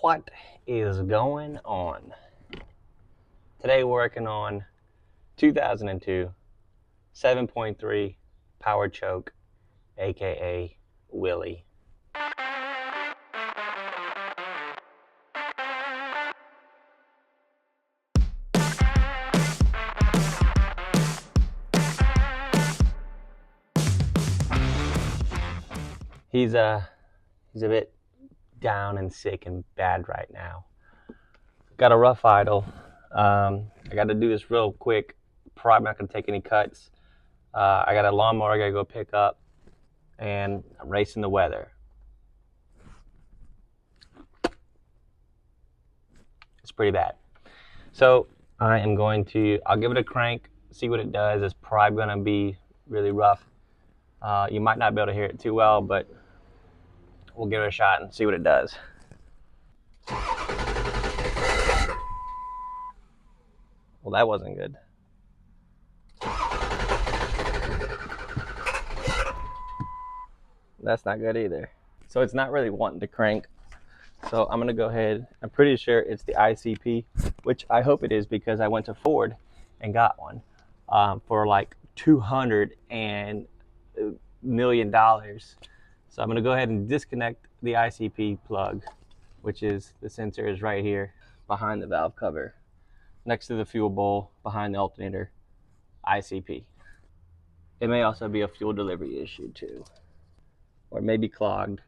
What is going on? Today we're working on 2002 7.3 power choke, aka Willie. He's a bit down and sick and bad right now. Got a rough idle. I got to do this real quick. Probably not gonna take any cuts. I got a lawnmower I gotta go pick up, and I'm racing the weather. It's pretty bad. So I'll give it a crank, see what it does. It's probably gonna be really rough. You might not be able to hear it too well, but we'll give it a shot and see what it does. Well, that wasn't good. That's not good either. So it's not really wanting to crank. So I'm gonna go ahead. I'm pretty sure it's the ICP, which I hope it is because I went to Ford and got one for like $200 million. So I'm gonna go ahead and disconnect the ICP plug, which is the sensor is right here behind the valve cover, next to the fuel bowl, behind the alternator. ICP. It may also be a fuel delivery issue too, or maybe clogged.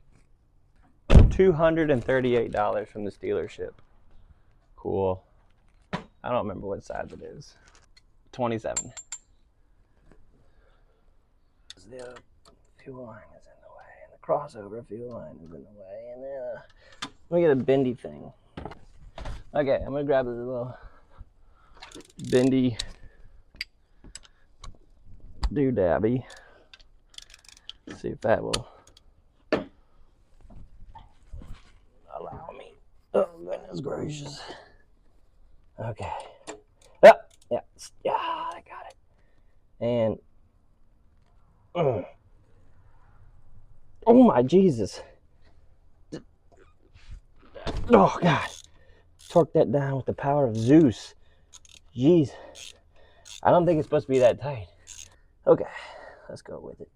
$238 from this dealership. Cool. I don't remember what size it is. 27. The fuel line is in the way, and the crossover fuel line is in the way, and then let me get a bendy thing. Okay, I'm gonna grab this little bendy doodabby. See if that will allow me. Oh goodness gracious. Okay. Yeah, I got it. And oh my Jesus. Oh God. Torque that down with the power of Zeus. Jeez. I don't think it's supposed to be that tight. Okay, let's go with it.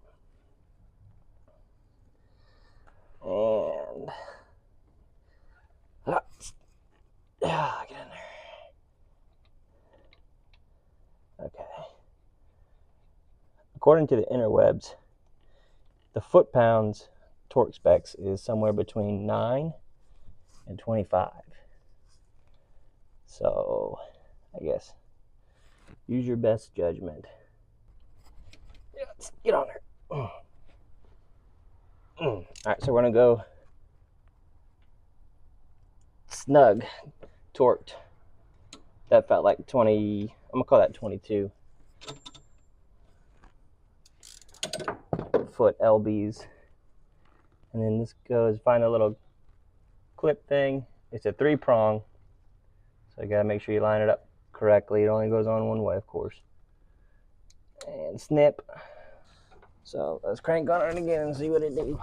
And get in there. Okay. According to the interwebs, the foot-pounds torque specs is somewhere between 9 and 25. So, I guess use your best judgment. Let's get on there. All right, so we're gonna go snug torqued. That felt like 20. I'm gonna call that 22 foot lbs. And then this goes, find a little clip thing. It's a 3-prong, so you gotta make sure you line it up correctly. It only goes on one way, of course. And snip. So let's crank on it again and see what it do.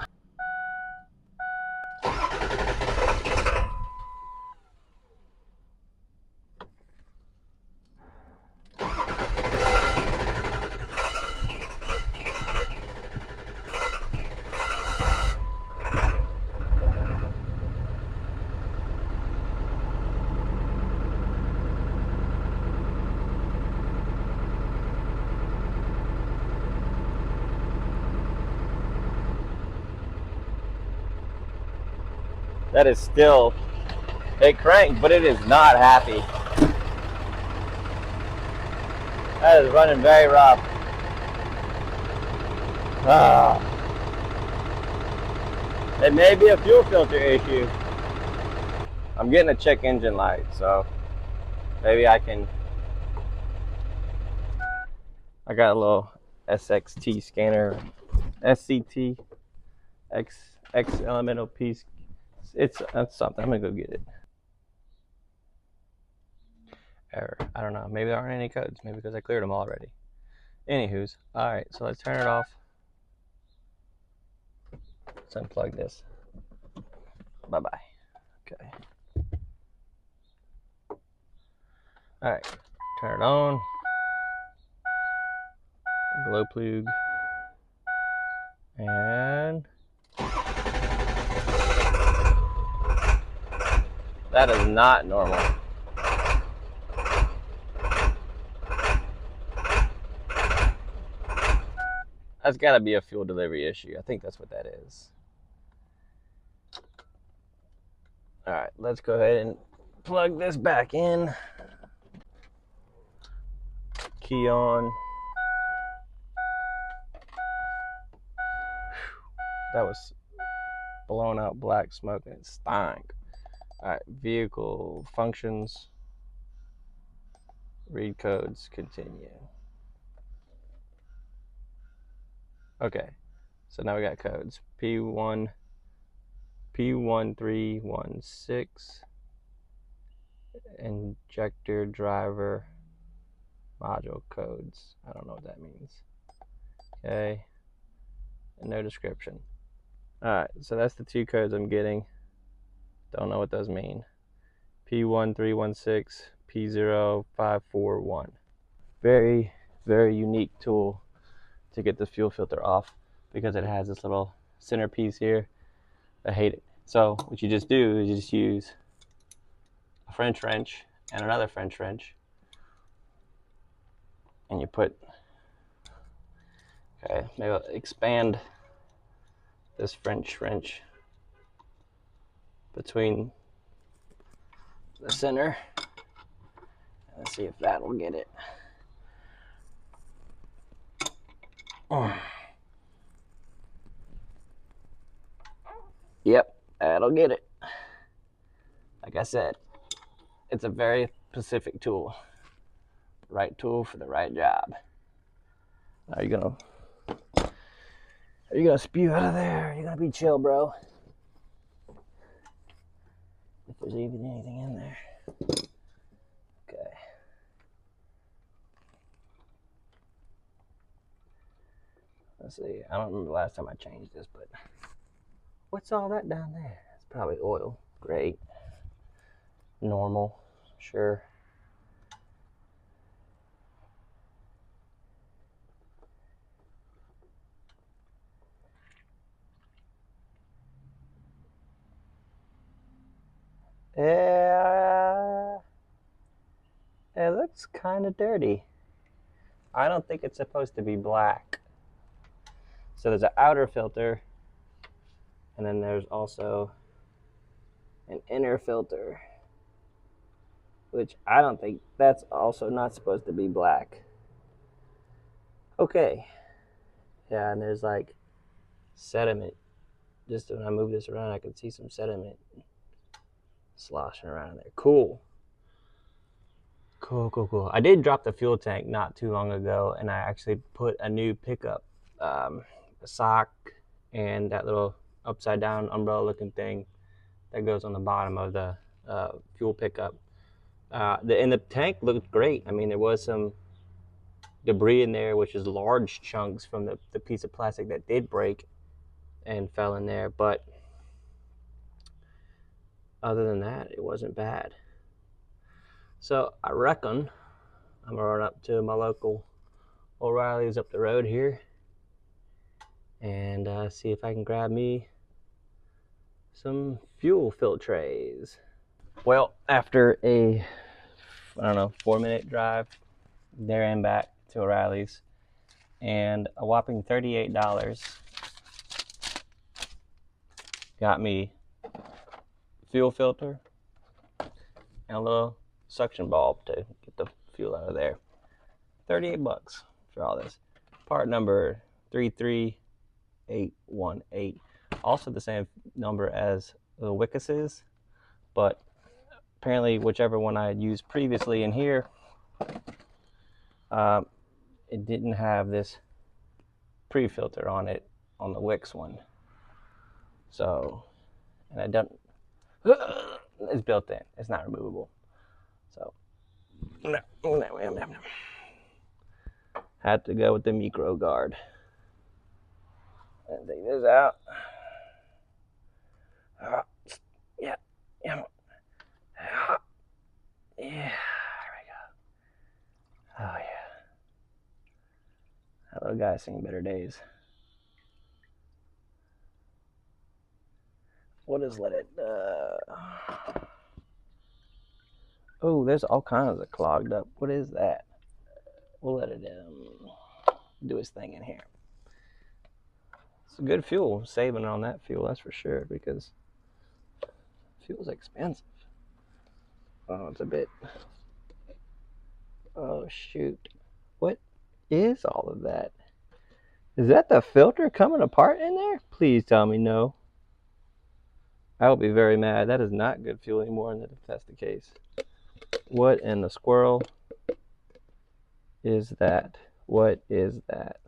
That is still a crank, but it is not happy. That is running very rough. It may be a fuel filter issue. I'm getting a check engine light, so maybe I can. I got a little SXT scanner, SCT, X elemental piece. That's something. I'm gonna go get it. Error. I don't know. Maybe there aren't any codes. Maybe because I cleared them already. Anywho's. All right. So let's turn it off. Let's unplug this. Bye bye. Okay. All right, turn it on. Glow plug. And that is not normal. That's got to be a fuel delivery issue. I think that's what that is. All right, let's go ahead and plug this back in. Key on. That was blown out black smoke and it stank. All right, vehicle functions. Read codes, continue. Okay, so now we got codes. P1, P1316, injector driver module codes. I don't know what that means. Okay, and no description. All right, so that's the two codes I'm getting. Don't know what those mean. P1316, P0541. Very, very unique tool to get the fuel filter off because it has this little centerpiece here. I hate it. So what you just do is you just use a French wrench and another French wrench, and you put, okay, maybe I'll expand this French wrench between the center. Let's see if that will get it. Oh. Yep, that'll get it. Like I said, it's a very specific tool. Right tool for the right job. Are you gonna spew out of there? Are you gonna be chill, bro? If there's even anything in there. Okay. Let's see. I don't remember the last time I changed this, but what's all that down there? It's probably oil. Great. Normal. Sure. Yeah. It looks kind of dirty. I don't think it's supposed to be black. So there's an outer filter, and then there's also an inner filter, which I don't think that's also not supposed to be black. Okay. Yeah, and there's like sediment. Just when I move this around, I can see some sediment sloshing around there. Cool. Cool. I did drop the fuel tank not too long ago, and I actually put a new pickup, a sock, and that little upside down umbrella looking thing that goes on the bottom of the fuel pickup. And the tank looked great. I mean, there was some debris in there, which is large chunks from the piece of plastic that did break and fell in there, but other than that, it wasn't bad. So I reckon I'm gonna run up to my local O'Reilly's up the road here and see if I can grab me some fuel filtrates. Well, after a, I don't know, 4-minute drive there and back to O'Reilly's and a whopping $38, got me fuel filter and a little suction bulb to get the fuel out of there. 38 bucks for all this. Part number 33818. Also the same number as the Wickes's, but apparently whichever one I had used previously in here, it didn't have this pre-filter on it on the Wix one. So, and I don't, it's built in. It's not removable. So, no. Had to go with the micro guard. And take this out. Yeah. There we go. I've seen better days. What is let it? Oh, there's all kinds of clogged up. What is that? We'll let it do its thing in here. It's a good fuel. Saving on that fuel, that's for sure, because fuel's expensive. Oh, it's a bit. Oh shoot! What is all of that? Is that the filter coming apart in there? Please tell me no. I will be very mad. That is not good fuel anymore, and if that's the case. What in the squirrel is that? What is that?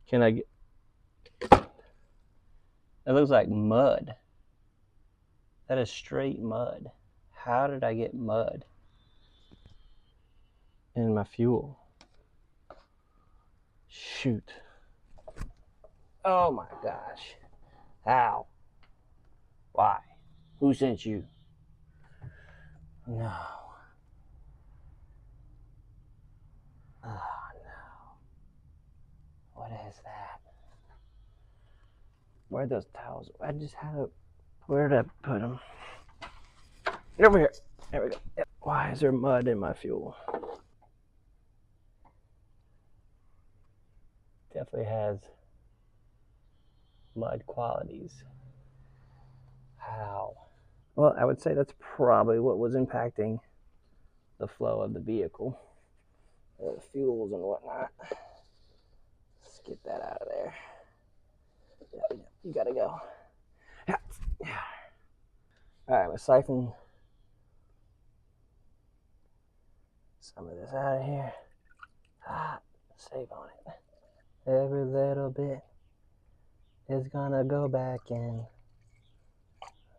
Can I get... It looks like mud. That is straight mud. How did I get mud in my fuel? Shoot. Oh my gosh. How? Why? Who sent you? No. Oh no. What is that? Where are those towels? I just had a... Where did I put them? Get over here. There we go. Yep. Why is there mud in my fuel? Definitely has mud qualities. How? Well, I would say that's probably what was impacting the flow of the vehicle. The fuels and whatnot. Let's get that out of there. Yeah, you gotta go. Yeah. All right, I'm gonna siphon some of this out of here. Save on it. Every little bit is gonna go back in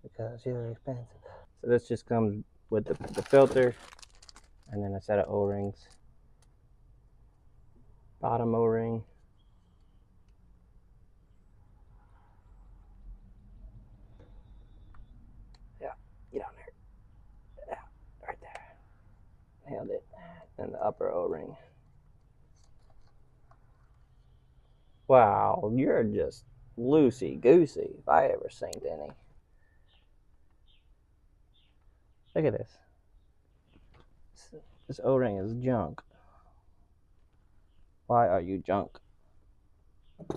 because you're expensive. So this just comes with the filter and then a set of O-rings. Bottom O-ring. Yeah, get on there. Yeah, right there. Nailed it. And the upper O-ring. Wow, you're just loosey-goosey if I ever seen any. Look at this. This O-ring is junk. Why are you junk?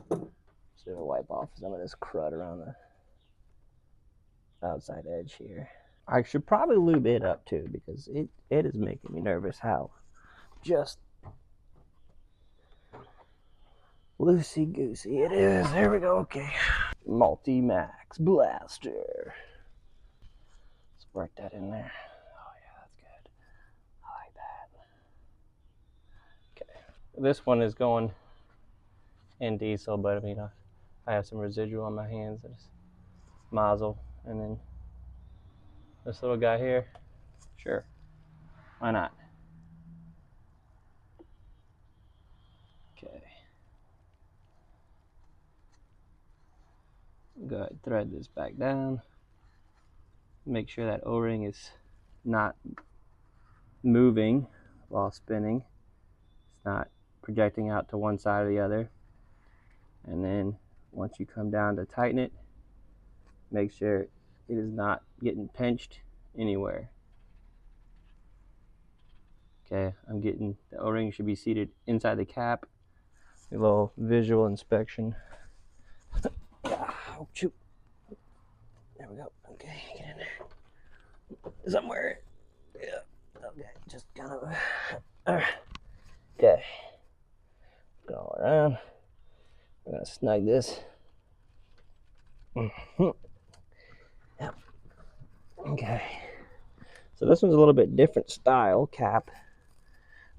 Just gonna wipe off some of this crud around the outside edge here. I should probably lube it up too, because it is making me nervous how just loosey-goosey it is. There we go. Okay. Multi-Max Blaster. Let's work that in there. Oh yeah, that's good. I like that. Okay. This one is going in diesel, but I mean, I have some residual on my hands. It's nozzle, and then this little guy here. Sure. Why not? Okay. Go ahead, thread this back down. Make sure that O-ring is not moving while spinning. It's not projecting out to one side or the other. And then once you come down to tighten it, make sure it is not getting pinched anywhere. Okay, I'm getting the O-ring should be seated inside the cap. A little visual inspection. Oh shoot. There we go. Okay, get in there. Somewhere. Yeah. Okay, just kind of. Okay. Go around. I'm gonna snug this. Yep. Okay. So this one's a little bit different style cap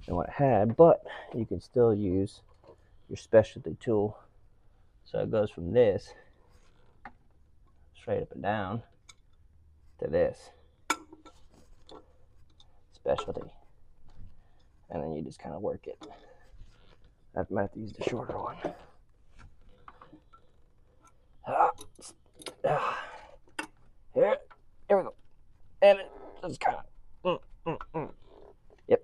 than what I had, but you can still use your specialty tool. So it goes from this straight up and down to this specialty, and then you just kind of work it. I might have to use the shorter one. Here we go, and it just kind of. Yep.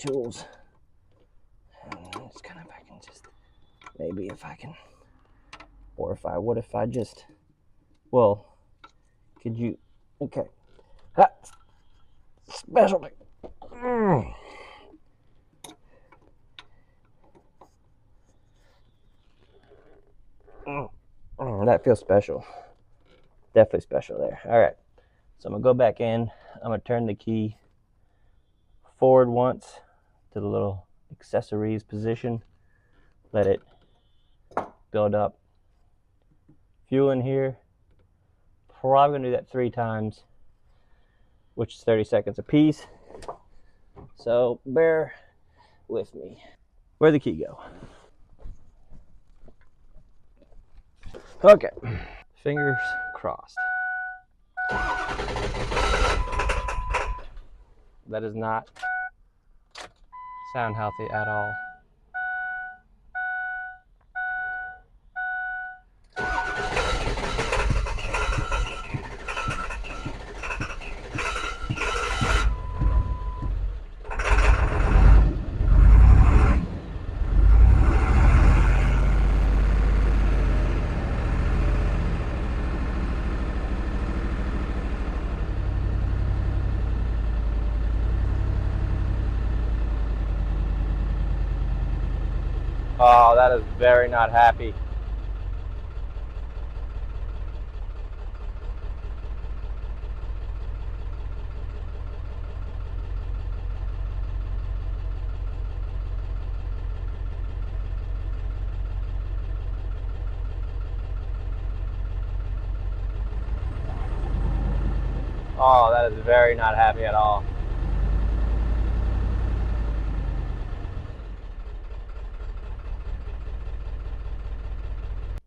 tools. It's kind of, I can just, maybe if I can, or if I, what if I just, well, could you, okay. Ha! Specialty. That feels special. Definitely special there. All right. So I'm going to go back in. I'm going to turn the key forward once to the little accessories position. Let it build up. Fuel in here. Probably going to do that 3 times, which is 30 seconds a piece. So bear with me. Where'd the key go? Okay. Fingers crossed. That does not sound healthy at all. Oh, that is very not happy. Oh, that is very not happy at all.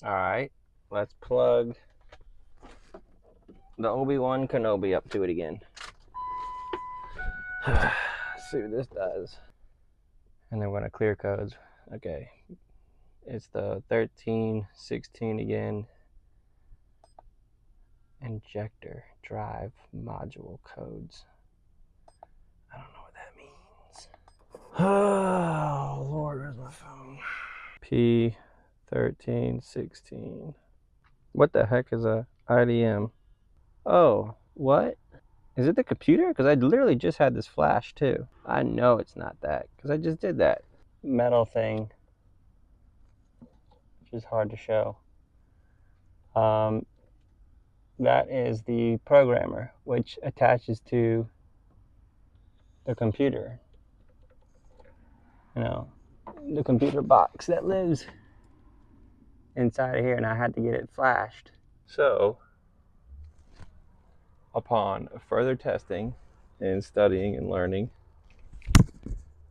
All right, let's plug the Obi-Wan Kenobi up to it again. See what this does. And then we're gonna clear codes. Okay, it's the 1316 again. Injector drive module codes. I don't know what that means. Oh Lord, where's my phone? P1316. What the heck is a IDM? Oh, what? Is it the computer? Because I literally just had this flash too. I know it's not that because I just did that metal thing, which is hard to show. That is the programmer, which attaches to the computer. You know, the computer box that lives inside of here, and I had to get it flashed. So, upon further testing and studying and learning,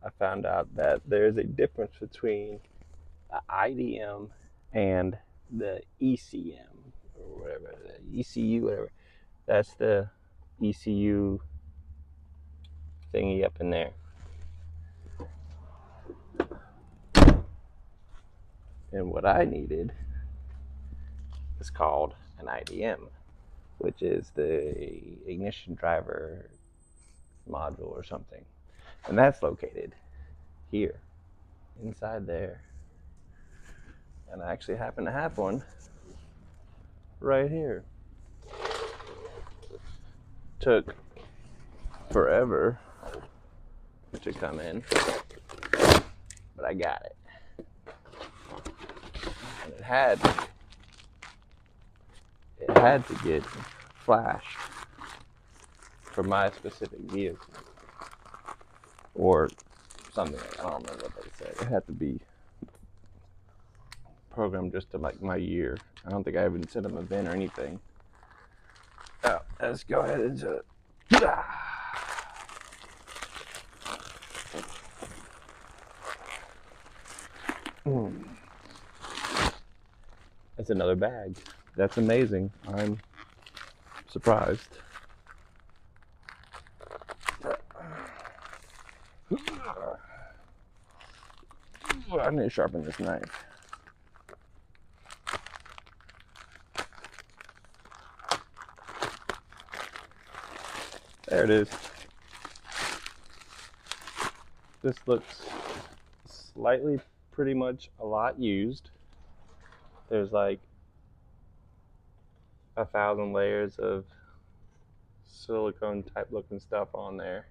I found out that there's a difference between the IDM and the ECM, or whatever, the ECU, whatever. That's the ECU thingy up in there. And what I needed is called an IDM, which is the ignition driver module or something. And that's located here, inside there. And I actually happen to have one right here. Took forever to come in, but I got it. And it had to get flashed for my specific vehicle or something. I don't remember what they said. It had to be programmed just to like my year. I don't think I even set them a VIN or anything. Oh, let's go ahead and do it. That's another bag. That's amazing. I'm surprised. I need to sharpen this knife. There it is. This looks slightly pretty much a lot used. There's like 1,000 layers of silicone type looking stuff on there.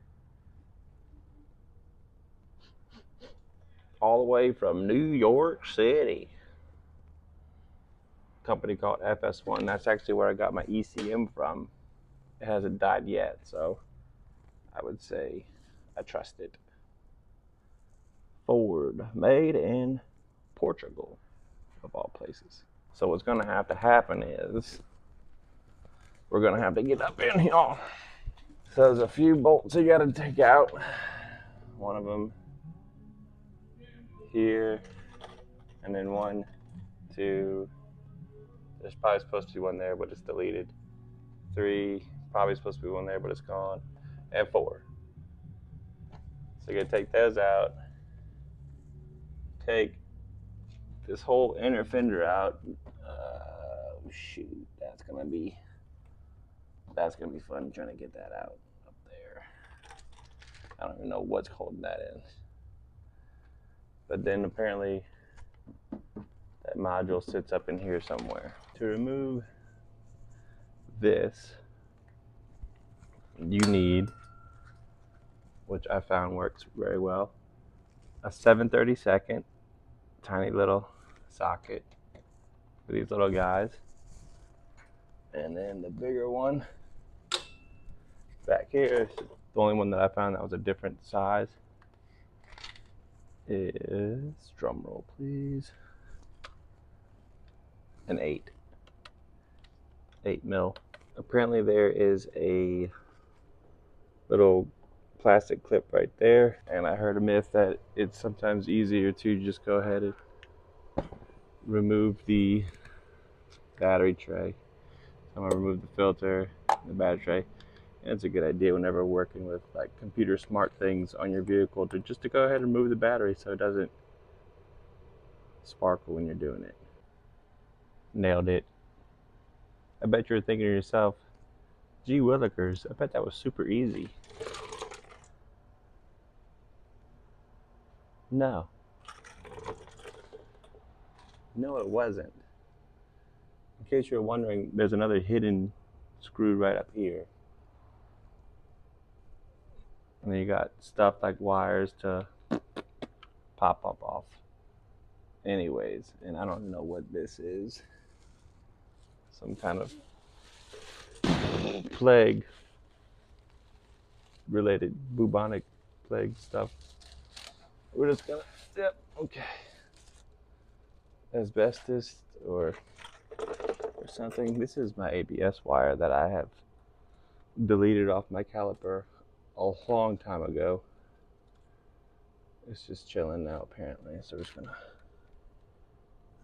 All the way from New York City. Company called FS1. That's actually where I got my ECM from. It hasn't died yet, so I would say I trust it. Ford, made in Portugal, of all places. So what's gonna have to happen is we're gonna have to get up in here. So there's a few bolts you gotta take out. One of them here, and then 1, 2, there's probably supposed to be one there, but it's deleted. 3, probably supposed to be one there, but it's gone. And 4. So you're gonna take those out. Take this whole inner fender out. Shoot, that's gonna be fun trying to get that out up there. I don't even know what's holding that in. But then apparently that module sits up in here somewhere. To remove this, you need, which I found works very well, a 7/32 tiny little socket for these little guys. And then the bigger one back here, the only one that I found that was a different size, is, drum roll please, an 8 mil. Apparently there is a little plastic clip right there, and I heard a myth that it's sometimes easier to just go ahead and remove the battery tray. So I'm gonna remove the filter, the battery tray. And it's a good idea whenever working with like computer smart things on your vehicle to just to go ahead and remove the battery so it doesn't sparkle when you're doing it. Nailed it. I bet you're thinking to yourself, gee willikers, I bet that was super easy. No. No, it wasn't. In case you're wondering, there's another hidden screw right up here. And then you got stuff like wires to pop up off. Anyways, and I don't know what this is. Some kind of plague related bubonic plague stuff. We're just gonna, yep, okay. Asbestos or something. This is my ABS wire that I have deleted off my caliper a long time ago. It's just chilling now apparently, so we're just gonna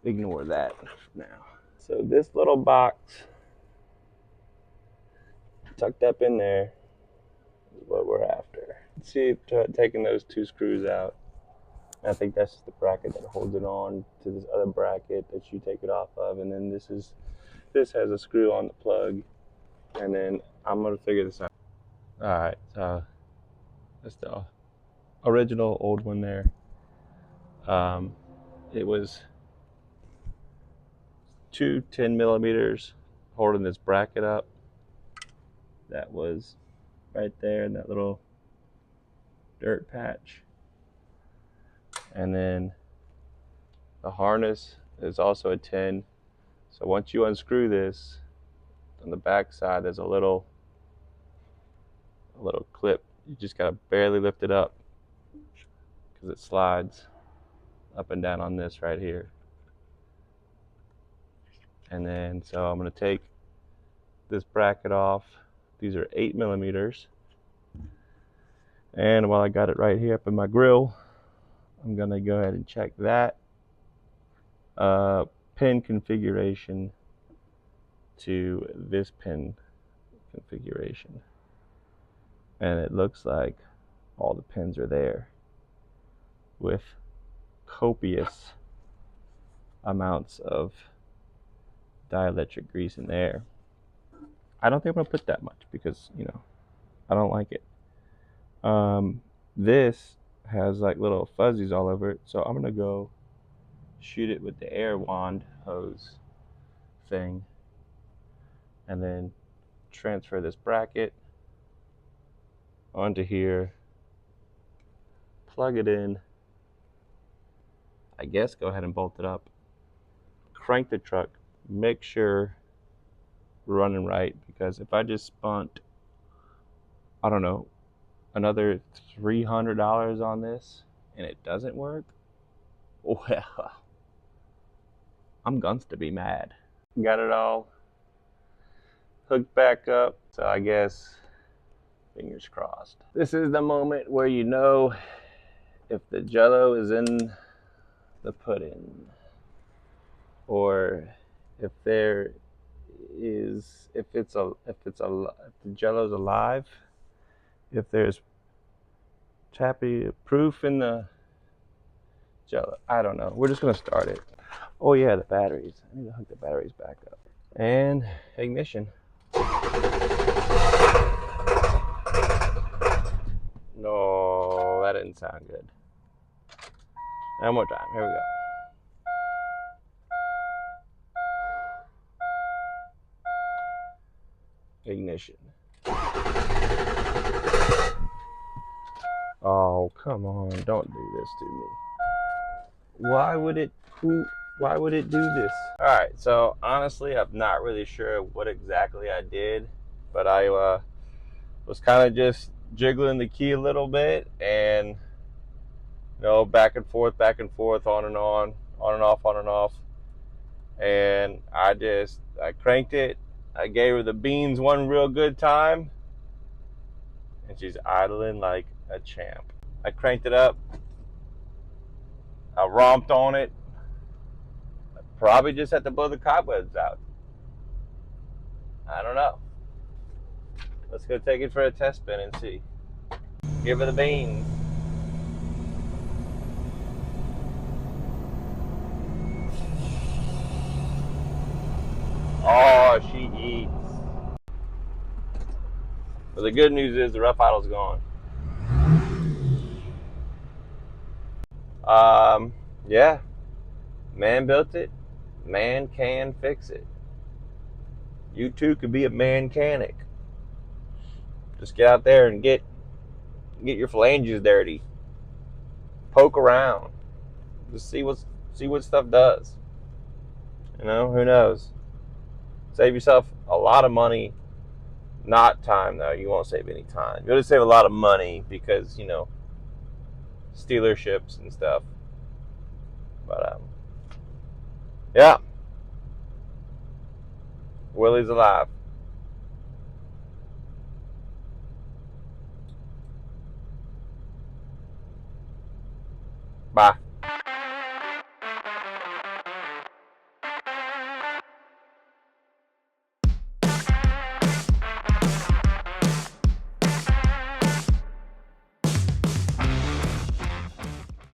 ignore that now. So this little box tucked up in there is what we're after. Let's see, taking those 2 screws out. I think that's just the bracket that holds it on to this other bracket that you take it off of, and then this has a screw on the plug, and then I'm gonna figure this out. All right, so that's the original old one there. It was 2 10mm holding this bracket up. That was right there in that little dirt patch. And then the harness is also a 10. So once you unscrew this, on the back side there's a little clip. You just gotta barely lift it up because it slides up and down on this right here. And then so I'm gonna take this bracket off. These are 8mm. And while I got it right here up in my grill, I'm gonna go ahead and check that pin configuration to this pin configuration. And it looks like all the pins are there with copious amounts of dielectric grease in there. I don't think I'm gonna put that much because, you know, I don't like it. This has like little fuzzies all over it. So I'm gonna go shoot it with the air wand hose thing, and then transfer this bracket onto here, plug it in, I guess go ahead and bolt it up, crank the truck, make sure we're running right, because if I just spent, I don't know, another $300 on this and it doesn't work, well, I'm going to be mad. Got it all hooked back up, so I guess fingers crossed. This is the moment where you know if the jello is in the pudding, or if there is, if the jello's alive, if there's tappy proof in the jello. I don't know. We're just gonna start it. Oh yeah, the batteries. I need to hook the batteries back up. And ignition. No, that didn't sound good. One more time. Here we go. Ignition. Oh, come on. Don't do this to me. Why would it do this? All right, so honestly, I'm not really sure what exactly I did, but I was kind of just jiggling the key a little bit, and you know, back and forth, on and on and off, and I cranked it. I gave her the beans one real good time, and she's idling like a champ. I cranked it up. I romped on it. I probably just had to blow the cobwebs out. I don't know. Let's go take it for a test spin and see. Give her the beans. Oh, she eats. But the good news is the rough idle's gone. Yeah. Man built it. Man can fix it. You too could be a Mancanic. Just get out there and get your phalanges dirty. Poke around. Just see what stuff does. You know, who knows? Save yourself a lot of money. Not time though. You won't save any time. You'll just save a lot of money because, you know, stealerships and stuff. But yeah. Willie's alive. Bye.